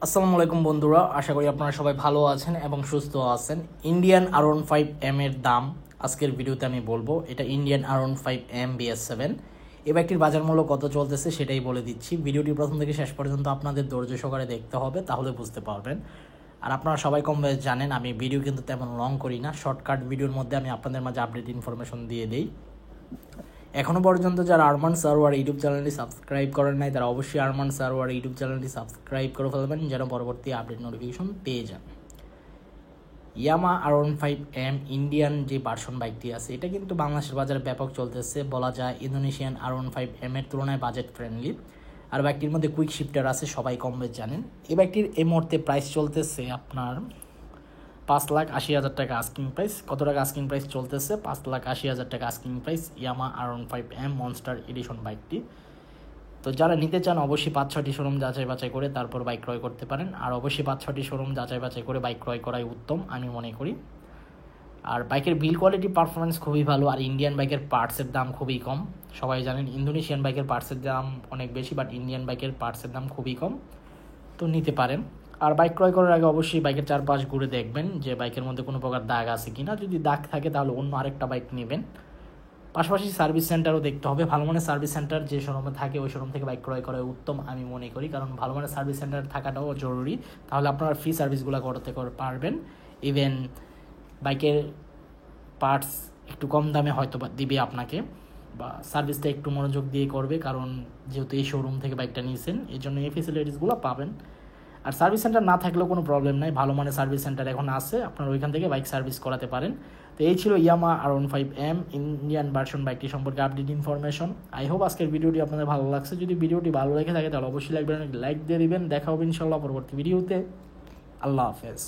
আসসালামু আলাইকুম বন্ধুরা, আশা করি আপনারা সবাই ভালো আছেন এবং সুস্থ আছেন। ইন্ডিয়ান R15M এর দাম আজকের ভিডিওতে আমি বলবো। এটা ইন্ডিয়ান R15M BS7। এই বাইকটির বাজার মূল্য কত চলতেছে সেটাই বলে দিচ্ছি। ভিডিওটি প্রথম থেকে শেষ পর্যন্ত আপনাদের ধৈর্য সহকারে দেখতে হবে, তাহলে বুঝতে পারবেন। আর আপনারা সবাই কম বেশ জানেন আমি ভিডিও কিন্তু তেমন লং করি না, শর্টকাট ভিডিওর মধ্যে আমি আপনাদের মাঝে আপডেট ইনফরমেশন দিয়ে দিই। এখনও পর্যন্ত যারা আরমান সারোয়ার ইউটিউব চ্যানেলটি সাবস্ক্রাইব করেন নাই তারা অবশ্যই আরমান সারোয়ার ইউটিউব চ্যানেলটি সাবস্ক্রাইব করে ফেলবেন, যেন পরবর্তী আপডেট নোটিফিকেশন পেয়ে যান। ইয়ামা R15M ইন্ডিয়ান যে ভার্সন বাইকটি আছে, এটা কিন্তু বাংলাদেশের বাজারে ব্যাপক চলতেছে, বলা যায় ইন্দোনেশিয়ান R15M এর তুলনায় বাজেট ফ্রেন্ডলি। আর বাইকটির মধ্যে কুইক শিফটার আছে, সবাই কম বেশ জানেন। এই বাইকটির এই মুহূর্তে প্রাইস চলতেছে আপনার 5,80,000 টাকা আস্কিং প্রাইস। কত টাকা আস্কিং প্রাইস চলতেছে? 5,80,000 টাকা আস্কিং প্রাইস ইয়ামা R15M মনস্টার এডিশন বাইকটি। তো যারা নিতে চান অবশ্যই 5-6টি শোরুম যাচাই বাছাই করে তারপর বাইক ক্রয় করতে পারেন। আর অবশ্যই 5-6টি শোরুম যাচাই বাছাই করে বাইক ক্রয় করাই উত্তম আমি মনে করি। আর বাইকের বিল কোয়ালিটি পারফরমেন্স খুবই ভালো। আর ইন্ডিয়ান বাইকের পার্টসের দাম খুবই কম। সবাই জানেন ইন্দোনেশিয়ান বাইকের পার্টসের দাম অনেক বেশি, বাট ইন্ডিয়ান বাইকের পার্টসের দাম খুবই কম। তো নিতে পারেন। আর বাইক ক্রয় করার আগে অবশ্যই বাইকের চারপাশ ঘুরে দেখবেন যে বাইকের মধ্যে কোনো প্রকার দাগ আছে কিনা। যদি দাগ থাকে তাহলে অন্য আরেকটা বাইক নেবেন। পাশাপাশি সার্ভিস সেন্টারও দেখতে হবে। ভালো মানের সার্ভিস সেন্টার যে শোরুমে থাকে ওই শোরুম থেকে বাইক ক্রয় করা উত্তম আমি মনে করি, কারণ ভালো মানের সার্ভিস সেন্টার থাকাটাও জরুরি। তাহলে আপনারা ফ্রি সার্ভিসগুলো করতে পারবেন। ইভেন বাইকের পার্টস একটু কম দামে হয়তো দিবে আপনাকে, বা সার্ভিসটা একটু মনোযোগ দিয়ে করবে, কারণ যেহেতু এই শোরুম থেকে বাইকটা নিয়েছেন এই জন্য এই ফেসিলিটিসগুলো পাবেন। আর সার্ভিস সেন্টার না থাকলেও কোনো প্রবলেম নাই, ভালো মানের সার্ভিস সেন্টার এখন আছে, আপনারা ওইখান থেকে বাইক সার্ভিস করাতে পারেন। তো এই ছিল ইয়ামা R15M ইন্ডিয়ান ভার্সন বাইকটি সম্পর্কে আপডেট ইনফরমেশন। আই হোপ আজকের ভিডিওটি আপনাদের ভালো লাগছে। যদি ভিডিওটি ভালো লেগে থাকে তাহলে অবশ্যই লাইক দিয়ে দিবেন। দেখা হবে ইনশাল্লাহ পরবর্তী ভিডিওতে। আল্লাহ হাফেজ।